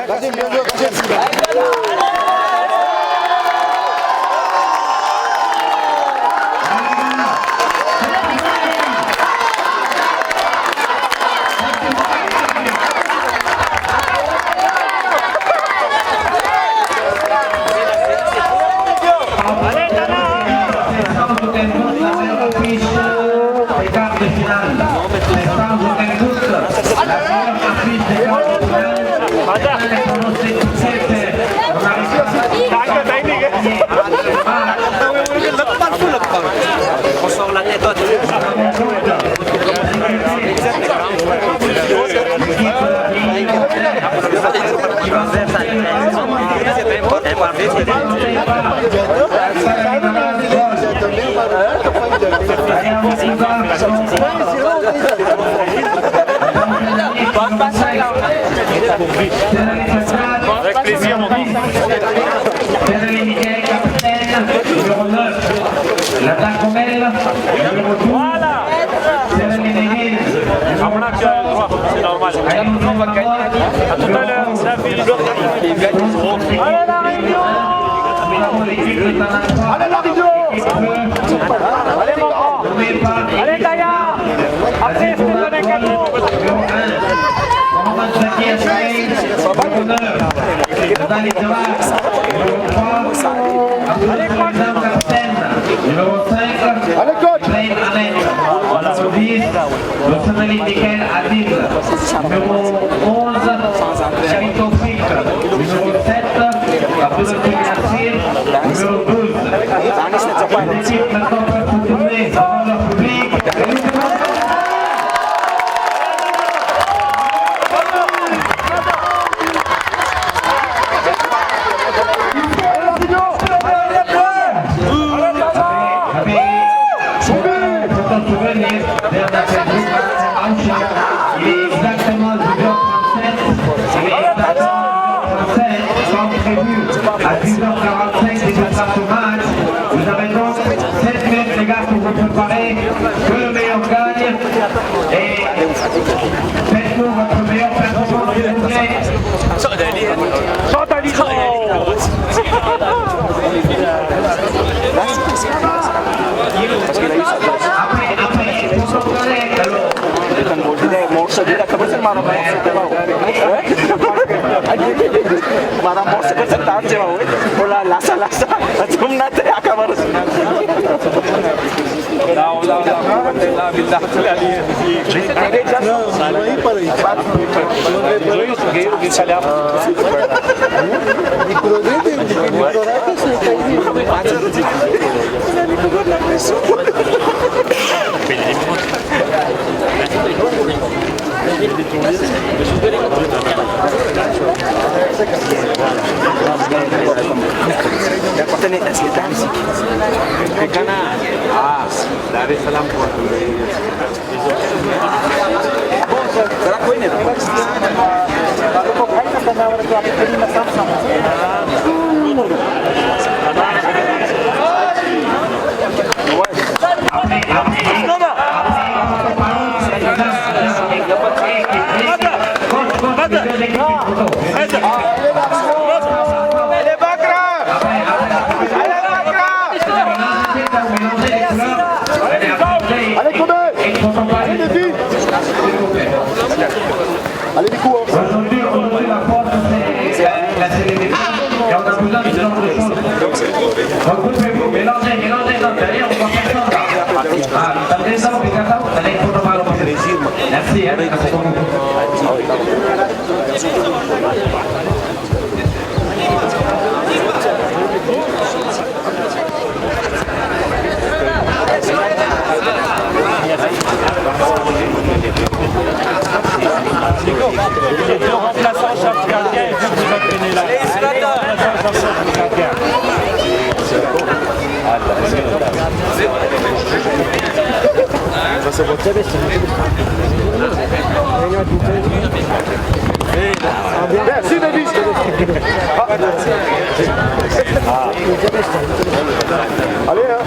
Kadim, bien joué, Kadim. Avec plaisir, mon grand. Numéro 9, l'attaque Rommel, numéro 12, C'est normal. À tout à l'heure, ça fait allez la Réunion. Allez la Réunion. Allez mon grand. Allez Gaïa. Après, je te donne un cadeau. numéro 1, Mohamed Zakir Saïd, numéro 9, Dani Tawar, numéro 3, Abdullah Kapten, numéro 5, Ibrahim Ahmed, numéro 10, Rosanali Michael Adil, numéro 11, Sharif Tawfiq, numéro 7, Abdullah Yassir, numéro 12. Les équipes maintenant peuvent se tourner devant leur public. Il est exactement 10h37, il est exactement 10h37, comme prévu à 10h45 déjà ça ce match. Vous avez donc 7 minutes les gars pour vous préparer, que le meilleur gagne et faites-nous votre meilleure performance s'il vous plaît. Marah mau sebentar aja mau, bola lasa-lasa, macam nanti akan harus. Allez les coups. Aujourd'hui, la force, c'est la célébrité. Et on a besoin de ce genre de choses. Regroupez-vous, mélangez, non, derrière, on va faire ça. Ah, t'as ça, on fait ça, on a une photo mal au plaisir. Merci, hein, merci beaucoup. Les deux remplaçants chef gardien et vous vous entraînez là. Ça va très bien. Merci David. Allez hein.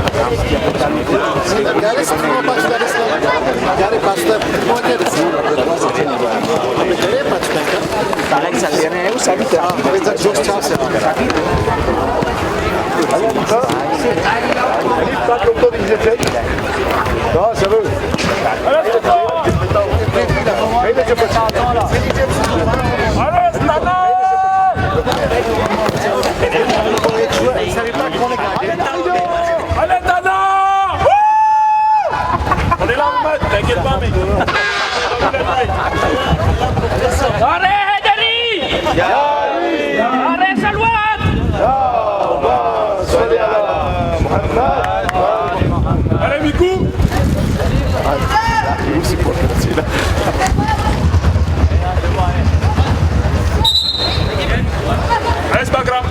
Gare semua pas gare pasta. Mau jadi sih. Gare pas kan. Alex tiene un serviteur. Pas longtemps qu'ils étaient. Non, ça veut. Allez, Tana! On est là, t'inquiète pas, mec. Allez, Hederi! Allez, Salouat! Allez, Mikou! Allez, c'est pas grave.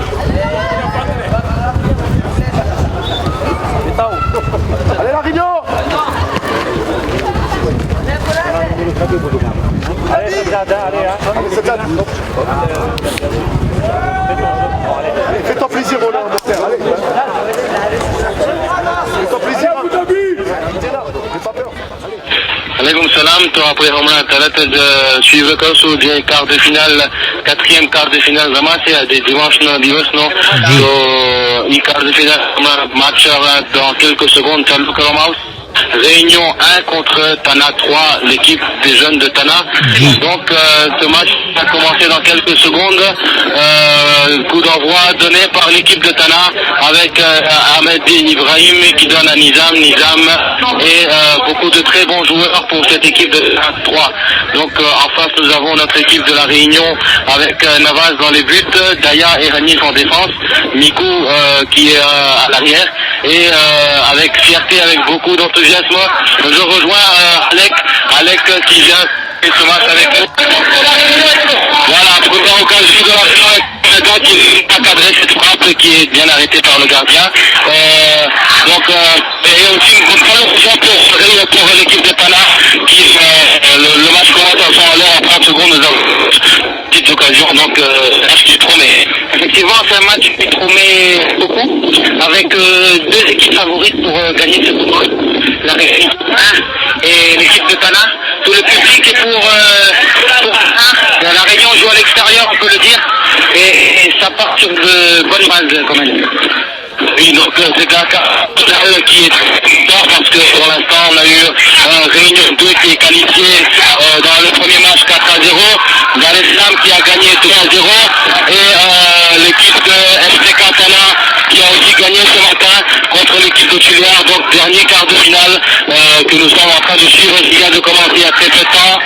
Allez, la Réunion. Allez, Fais-toi plaisir, Roland, mon frère. Allez. Fais-toi plaisir. T'es là, n'aie pas peur. Alaikum salam, to après Romain Talat de suivre le course du quart de finale, quatrième quart de finale, vraiment c'est des dimanches non, so, il quart de finale, match dans quelques secondes, Charles Karamouse. Réunion 1 contre Tana 3, l'équipe des jeunes de Tana. Donc ce match va commencer dans quelques secondes. Coup d'envoi donné par l'équipe de Tana avec Ahmed Ibrahim qui donne à Nizam et beaucoup de très bons joueurs pour cette équipe de Tana 3. Donc en face nous avons notre équipe de la Réunion avec Navas dans les buts, Daya et Ranif en défense, Mikou qui est à l'arrière et avec fierté, avec beaucoup d'enthousiasme, je rejoins Alec qui vient faire ce match avec nous. Voilà, première occasion de la finale qui n'a pas cadré cette frappe qui est bien arrêtée par le gardien. Et aussi une bonne occasion pour l'équipe de Tana qui le match commence à 100 à l'heure, en 30 secondes nous avons une petite occasion, donc c'est un match qui promet. Effectivement c'est un match qui promet beaucoup avec deux équipes favorites pour gagner ce coup. La Réunion 1 et l'équipe de Tana. Tout le public est pour la Réunion joue à l'extérieur, on peut le dire, et ça part sur de bonnes bases quand même. Oui, donc c'est un cas qui est fort parce que pour l'instant on a eu Réunion 2 qui est qualifié dans le premier match 4-0, Dar es Salaam qui a gagné 3-0 et l'équipe de FCK Tana qui a aussi gagné ce matin contre l'équipe de Tuléar, donc dernier quart de finale que nous sommes en train de suivre, qui vient de commencer il y a très peu de temps.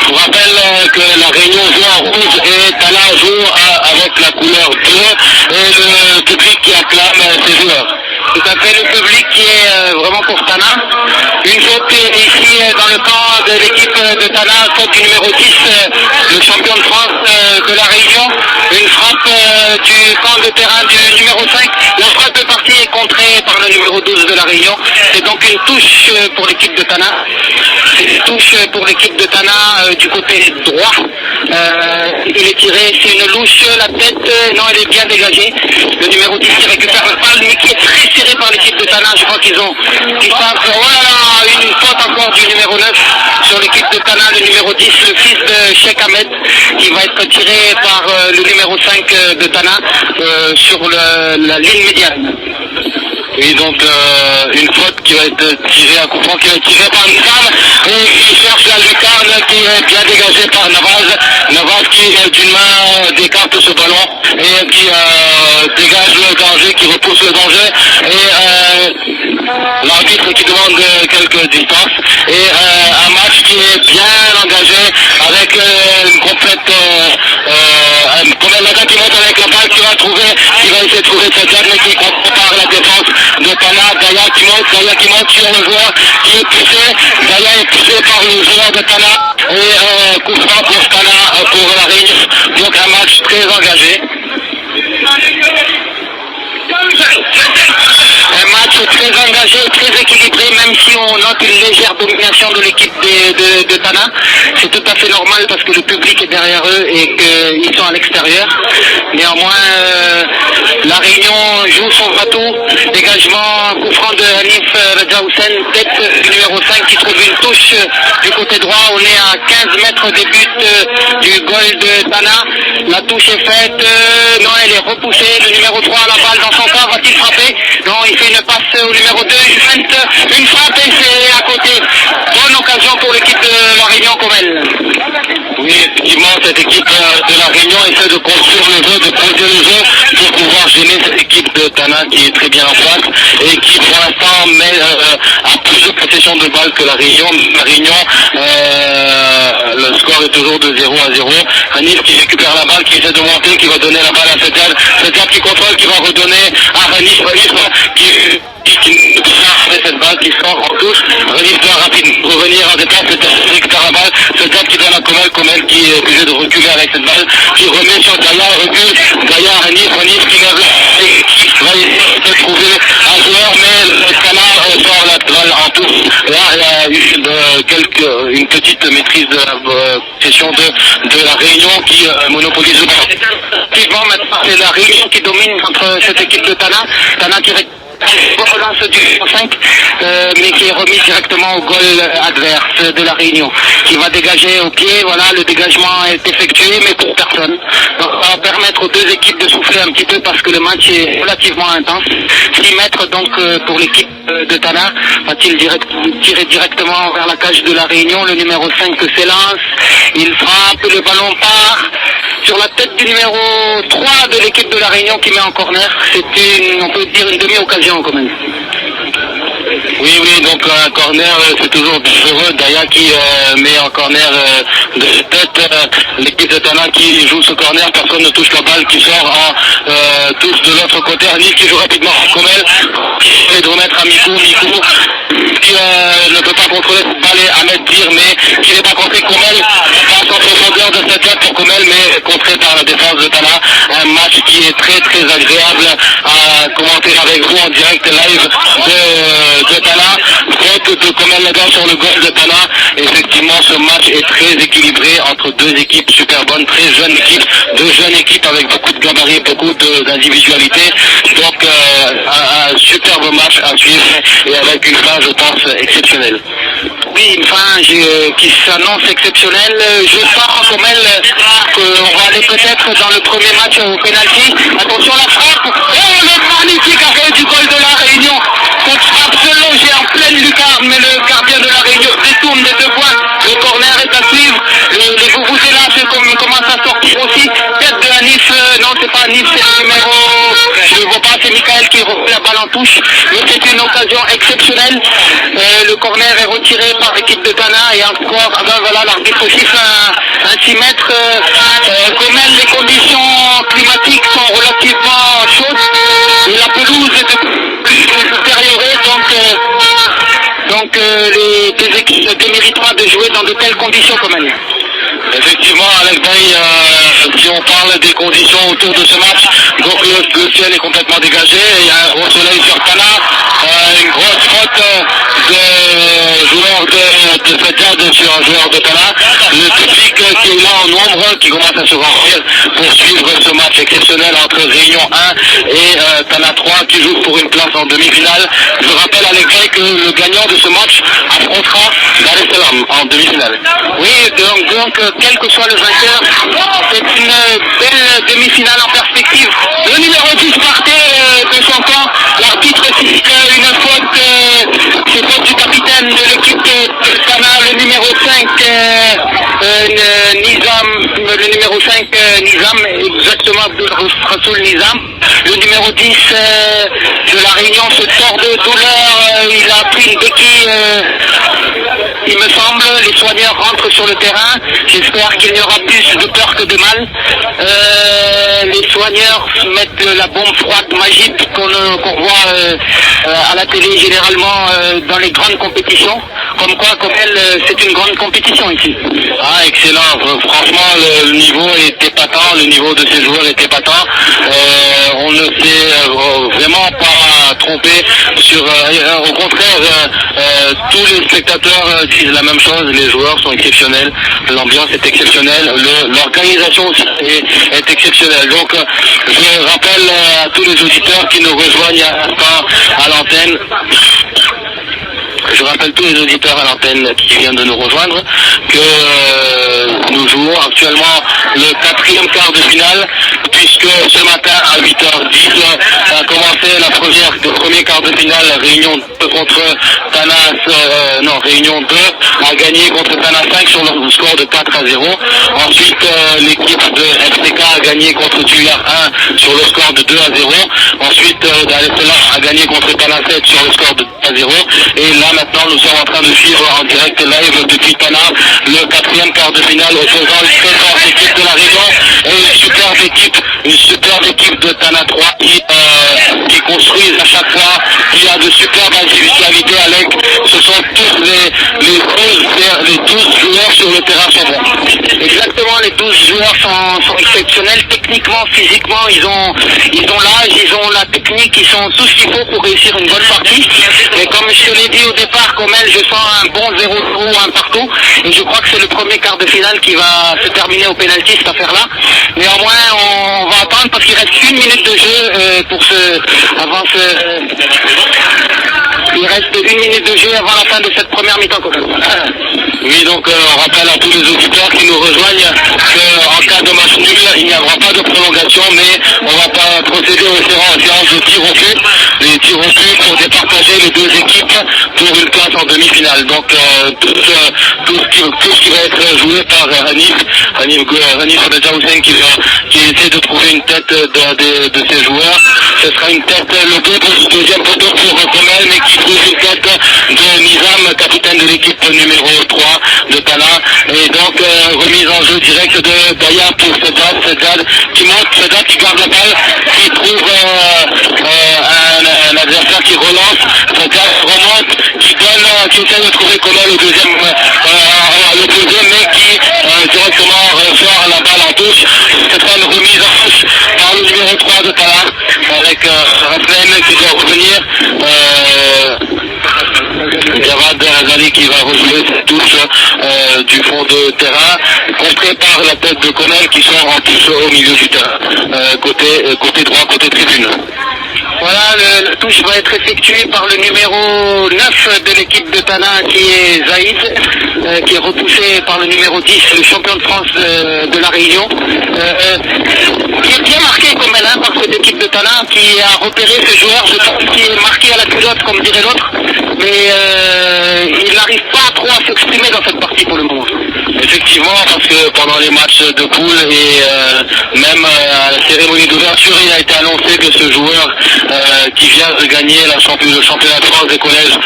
Je vous rappelle que la Réunion joue en rouge et Tana joue avec la couleur bleue et le public qui acclame ses joueurs. Tout à fait, le public qui est vraiment pour Tana. Une faute ici dans le camp de l'équipe de Tana, faute du numéro 10, le champion de France de la Réunion. Une frappe du camp de terrain du numéro 5. La frappe de partie est contrée par le numéro 12 de la Réunion. C'est donc une touche pour l'équipe de Tana. C'est une touche pour l'équipe de Tana du côté droit. Il est tiré, c'est une louche, la tête, non elle est bien dégagée. Le numéro 10 qui récupère le balle, mais qui est très serré par l'équipe de Tana. Je crois qu'ils savent, voilà, une faute encore du numéro 9 sur l'équipe de Tana, le numéro 10, le fils de Cheikh Ahmed, qui va être tiré par le numéro 5 de Tana sur la ligne médiane. Et donc une faute qui va être tirée, un coup franc qui va être tiré par Nizam et qui cherche la lucarne qui est bien dégagée par Navas. Navas qui d'une main décarte ce ballon et qui dégage le danger, qui repousse le danger et l'arbitre qui demande quelques distances et un match qui est bien engagé avec une complète Komenaga qui monte avec la balle, qui va essayer de trouver cette zone mais qui prépare la défense de Tana. Daya qui monte sur le joueur qui est poussé. Daya est poussé par le joueur de Tana et coup franc pour Tana pour la Réunion. Donc un match très engagé. Un match très engagé, très équilibré, même si on note une légère domination de l'équipe de Tana. C'est tout à fait normal parce que le public est derrière eux et qu'ils sont à l'extérieur. Néanmoins, la Réunion joue son bateau. Dégagement, coup franc de Hanif Raja Hussein, tête numéro 5 qui trouve une touche du côté droit. On est à 15 mètres des buts du goal de Tana. La touche est faite. Non, elle est repoussée. Le numéro 3 a la balle dans son camp. Va-t-il frapper? Non, il fait une passe au numéro 2. Une frappe et c'est à côté. Bonne occasion pour l'équipe de la Réunion comme elle. Oui, effectivement, cette équipe de la Réunion essaie de construire le jeu, de poser le jeu pour pouvoir gêner cette équipe de Tana qui est très bien en place et qui pour l'instant a plus de possession de balles que la Réunion. La Réunion, le score est toujours de 0-0. Hanif qui récupère la balle, qui essaie de monter, qui va donner la balle à Sedjad. Sedjad qui contrôle, qui va redonner à Hanif. Hanif qui cette balle qui sort en touche. Hanif doit rapidement revenir en défense. Sedjad récupère la balle. Sedjad qui donne à Komel qui est obligé de reculer avec cette balle, qui remet sur Daya, recule. Daya, Hanif qui lève qui va essayer de trouver un joueur, mais le canard sort la balle en touche. Là, il a eu une petite maîtrise de la session de la Réunion qui monopolise le ballon. Effectivement, maintenant, c'est la Réunion qui domine contre cette équipe de Tana. Tana qui relance du 5, mais qui est remis directement au goal adverse de la Réunion, qui va dégager au pied. Voilà, le dégagement est effectué, mais pour personne. Donc, ça va permettre aux deux équipes de souffler un petit peu parce que le match est relativement intense. 6 mètres donc pour l'équipe de Tana. Va-t-il tirer directement vers la cage de la Réunion? Le numéro 5 s'élance, il frappe, le ballon part sur la tête du numéro 3 de l'équipe de la Réunion qui met en corner. C'est on peut dire une demi-occasion quand même. Oui, donc un corner, c'est toujours dangereux. Daya qui met en corner de tête. L'équipe de Tana qui joue ce corner, personne ne touche la balle, qui sort en touche de l'autre côté. Hanif qui joue rapidement en Komel, qui essaie de remettre à Mikou qui ne peut pas contrôler cette balle et Ahmed Dir, mais qui n'est pas contré. Komel passe en profondeur de cette tête pour Komel, mais contré par la défense de Tana. Un match qui est très très agréable à commenter avec vous en direct live de Tana. Faute de Komel Lagan sur le goal de Tana. Effectivement, ce match est très équilibré entre deux équipes super bonnes, très jeunes équipes, deux jeunes équipes avec beaucoup de gabarits, beaucoup d'individualité. Donc un superbe match à suivre et avec une fin, je pense, exceptionnelle. Oui, une fin qui s'annonce exceptionnelle. Je sens comme elle qu'on va aller peut-être dans le premier match au penalty. Attention la frappe. Oh, le magnifique arrêt du goal de la Réunion. Cette frappe se loge en pleine lucarne, mais le gardien de la Réunion détourne les 2 points. Le corner est à suivre. Les Vuvuzela commencent à sortir aussi. Tête de Hanif, non c'est pas Hanif, c'est le numéro, je ne vois pas, c'est Michael qui remet la balle en touche. Mais c'est une occasion exceptionnelle. Le corner est retiré par l'équipe de Tana et encore, voilà, l'arbitre siffle un 6 mètres. Quand même, les conditions climatiques sont relativement chaudes. Et la pelouse est de plus détériorée, donc les deux équipes ne déméritent pas de jouer dans de telles conditions quand même. Effectivement, Alex Bay, si on parle des conditions autour de ce match, donc le ciel est complètement dégagé, il y a un gros soleil sur Tana, une grosse faute de joueur de Sedjad sur un joueur de Tana, le public qui est là en nombre, qui commence à se remplir pour suivre ce match exceptionnel entre Réunion 1 et Tana 3 qui joue pour une place en demi-finale. Je rappelle Alex Bay que le gagnant de ce match affrontera Dar es Salaam en demi-finale. Oui, donc quel que soit le vainqueur, c'est une belle demi-finale en perspective. Le numéro 10 partait de son camp, l'arbitre siffle une faute, c'est faute du capitaine de l'équipe de Tana, le numéro 5 Nizam, le numéro 5 Nizam, exactement Abdul Nizam. Le numéro 10 de la Réunion se tord de douleur, il a pris une béquille, il me semble. Les soigneurs rentrent sur le terrain, j'espère qu'il n'y aura plus de peur que de mal. Les soigneurs mettent la bombe froide magique qu'on voit à la télé généralement dans les grandes compétitions, comme quoi, comme elle, c'est une grande compétition ici. Ah, excellent, franchement le niveau est épatant, le niveau de ces joueurs est épatant. On ne s'est vraiment pas trompé trompé. Au contraire, tous les spectateurs disent la même chose, les joueurs sont exceptionnels, l'ambiance est exceptionnelle, l'organisation aussi est exceptionnelle. Donc je rappelle à tous les auditeurs qui nous rejoignent à l'antenne. Je rappelle tous les auditeurs à l'antenne qui viennent de nous rejoindre que nous jouons actuellement le 4e quart de finale, puisque ce matin à 8h10 a commencé le premier quart de finale, Réunion 2 contre Tana, Réunion 2 a gagné contre Tana 5 sur le score de 4-0. Ensuite l'équipe de FCK a gagné contre Tuyar 1 sur le score de 2-0. Ensuite Dar es Salaam a gagné contre Tana 7 sur le score de 2-0. Et là maintenant nous sommes en train de suivre en direct live depuis Tana le 4e quart de finale opposant les très fortes équipes de la Réunion et une superbe équipe de Tana 3 qui construisent à chaque fois, qui a de superbes individualités. Alec, ce sont tous les 12 joueurs sur le terrain sont bons. Exactement, les 12 joueurs sont exceptionnels techniquement, physiquement, ils ont l'âge, ils ont la technique, ils sont tout ce qu'il faut pour réussir une bonne partie. Mais comme je te l'ai dit au départ, Comel, je sens un bon 0-0 ou un partout, et je crois que c'est le premier quart de finale qui va se terminer au pénalty, cette affaire-là. Néanmoins, on va attendre parce qu'il reste 1 minute de jeu il reste 1 minute de jeu avant la fin de cette première mi-temps. Oui, donc on rappelle à tous les auditeurs qui nous rejoignent qu'en cas de match nul, il n'y aura pas de prolongation, mais on va pas procéder aux séances de tir au but. Les tirs au but pour départager les deux équipes pour une place en demi-finale. Donc tout ce qui va être joué par Hanif Khadija qui essaie de trouver une tête de ses joueurs. Ce sera une tête, le deuxième poteau pour Comel, mais qui trouve une tête de Nizam, capitaine de l'équipe numéro 3 de Tana. Et donc remise en jeu direct de Daya pour Seddad qui monte, Seddad qui garde la balle, qui trouve un adversaire qui relance, Seddad remonte, qui essaie de trouver Comel au deuxième, mais qui directement ressort la balle en touche. Ce sera une remise en touche par le numéro 3 de Tana avec Raphaël qui doit revenir. Javad Razali qui va rejouer cette touche du fond de terrain, contré par la tête de Comel qui sort en touche au milieu du terrain, côté droit, côté tribune. Voilà, la touche va être effectuée par le numéro 9 de l'équipe de Tana qui est Zaïd, qui est repoussé par le numéro 10, le champion de France de la Réunion, qui est bien marqué comme elle, par cette équipe de Tana qui a repéré ce joueur, je pense qu'il est marqué à la culotte comme dirait l'autre, mais il n'arrive pas trop à s'exprimer dans cette partie pour le moment. Effectivement, parce que pendant les matchs de poule et même à la cérémonie d'ouverture, il a été annoncé que ce joueur qui vient de gagner le championnat de France des collèges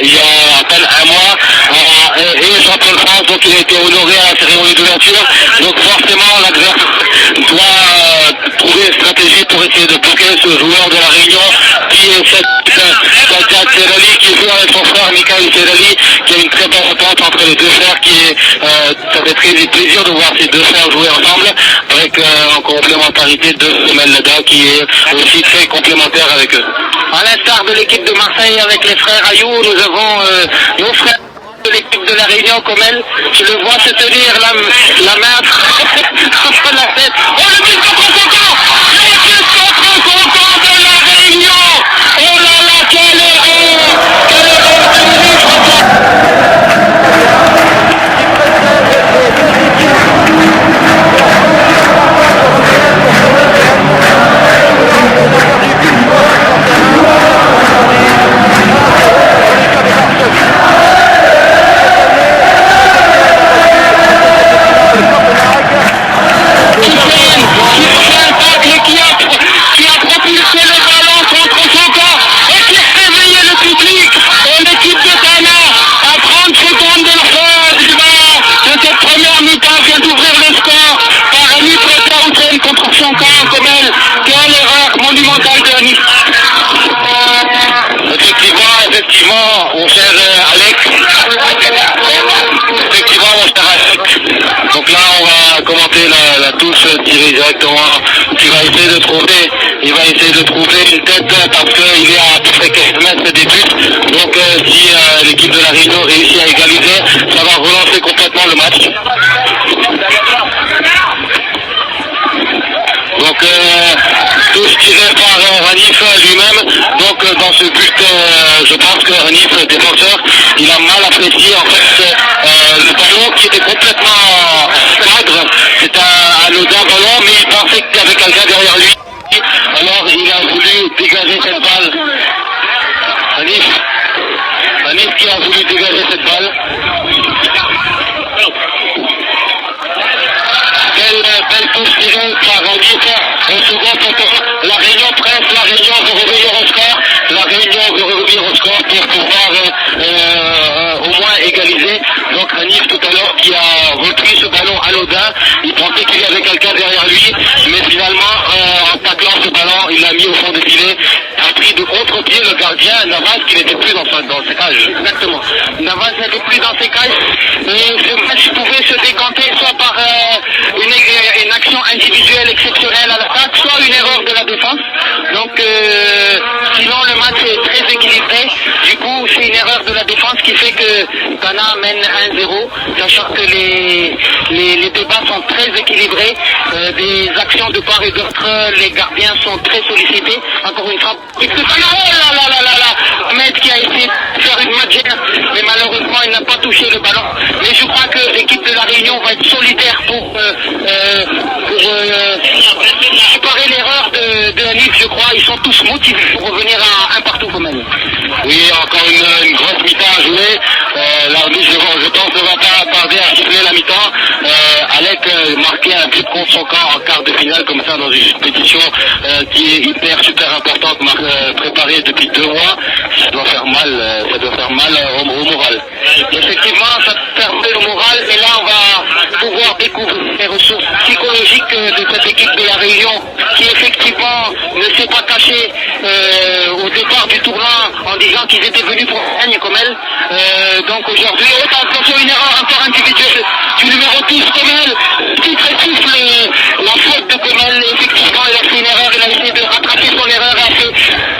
il y a à peine un mois et champion de France, donc il a été honoré à la cérémonie d'ouverture. Donc forcément l'adversaire doit trouver une stratégie pour essayer de bloquer ce joueur de la Réunion qui est Sajjad Serali, qui joue avec son frère Mikael Serali, qui a une très bonne entente entre les deux frères, ça fait très plaisir de voir ces deux frères jouer ensemble, avec en complémentarité de Somel Leda qui est aussi très complémentaire avec eux. À l'instar de l'équipe de Marseille avec les frères Ayou, nous avons nos frères de l'équipe de la Réunion comme elle. Je le vois se tenir la main entre la tête. Oh, le but contre Content! Le but contre Content de la Réunion! Oh là là, quel erreur! Quel Effectivement, mon cher Alex. Effectivement, mon cher Alex. Donc là, on va commenter la touche tirée directement. Il va essayer de trouver une tête parce qu'il est à si l'équipe de la Réunion réussit à égaliser, ça va relancer complètement le match. Donc tout ce tiré par Ranif lui-même. Donc dans ce but, je pense que Ranif, défenseur, il a mal apprécié en fait le ballon qui était complètement cadre. C'est un anodin ballon, mais il pensait qu'il y avait quelqu'un derrière lui. Alors il a voulu dégager cette balle. Ranif qui a voulu dégager cette balle. Belle touche tirée par Ranif au second poteau. La Réunion presse, la Réunion veut revenir au score. La Réunion veut revenir au score pour pouvoir au moins égaliser. Donc Ranif tout à l'heure qui a repris ce ballon anodin, il pensait qu'il y avait quelqu'un derrière lui, mais finalement en taclant ce ballon, il l'a mis au fond du filet, a pris de contre-pied le gardien Navas qui n'était plus dans ses cages. Exactement. Navas n'était plus dans ses cages. Ce match pouvait se décanter soit par une action individuelle exceptionnelle à l'attaque, soit une erreur de la défense. Donc sinon le match est très équilibré. Du coup c'est une erreur de la défense qui fait que Tana mène 1-0, sachant que les débats sont très équilibrés. Des actions de part et d'autre, les gardiens sont très sollicités. Encore une frappe. Oh là là là là, Ahmed qui a essayé de faire une matchère, mais malheureusement il n'a pas touché le ballon. Mais je crois que l'équipe de la Réunion va être solidaire pour réparer l'erreur de Hanif, je crois. Ils sont tous motivés pour revenir à un partout quand même. Oui, encore une grosse mi-temps à jouer. L'arbitre, je pense, ne va pas tarder à siffler la mi-temps. Alec marquait un but contre son camp en quart de finale, comme ça, dans une compétition qui est super importante, préparée depuis 2 mois. Ça doit faire mal au moral. Effectivement, ça fait mal au moral, mais là, on va pouvoir découvrir les ressources psychologiques de cette équipe de la Réunion, qui effectivement ne s'est pas cachée au départ du tournoi en disant qu'ils étaient venus pour gagner comme elle. Donc aujourd'hui, attention, une erreur encore individuelle du numéro 10, Comel, qui souffle la faute de Comel. Effectivement, il a fait une erreur, il a essayé de rattraper son erreur, il a fait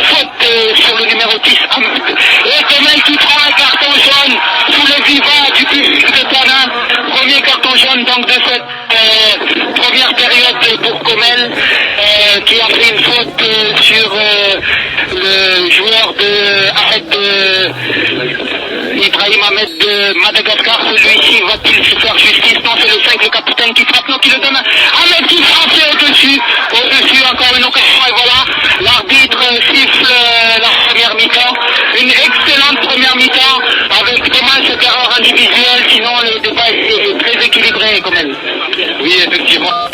faute sur le numéro 10, Ahmed. Et Comel qui prend un carton jaune sous le vivant du public de Tana. Premier carton jaune donc de cette première période pour Comel, qui a fait une faute sur le joueur de Ibrahim Ahmed de Madagascar. Celui-ci va-t-il se faire justice? Non, c'est le 5, le capitaine qui frappe, non, qui le donne. Ahmed qui frappe au-dessus encore une occasion, et voilà, l'arbitre siffle la première mi-temps. Une excellente première mi-temps, avec dommage cette erreur individuelle, sinon le débat est très équilibré quand même. Oui, effectivement,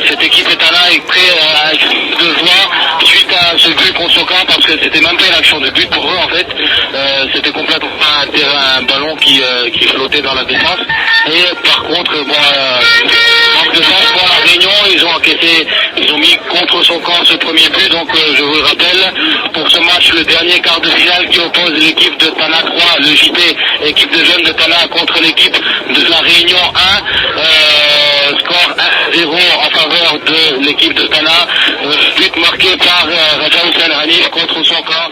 cette équipe Etana est prête à de joie suite à ce but contre son camp, parce que c'était même pas une action de but pour eux en fait. C'était complètement un ballon qui flottait dans la défense. Et par contre, manque de chance pour la Réunion, ils ont mis contre son camp ce premier but. Donc je vous rappelle, pour ce match, le dernier quart de finale qui oppose l'équipe de Tana 3, le JP, équipe de jeunes de Tana, contre l'équipe de la Réunion 1, score 1-0 en faveur de l'équipe de Tana, but marqué par Raja Hussein Hanif contre son camp.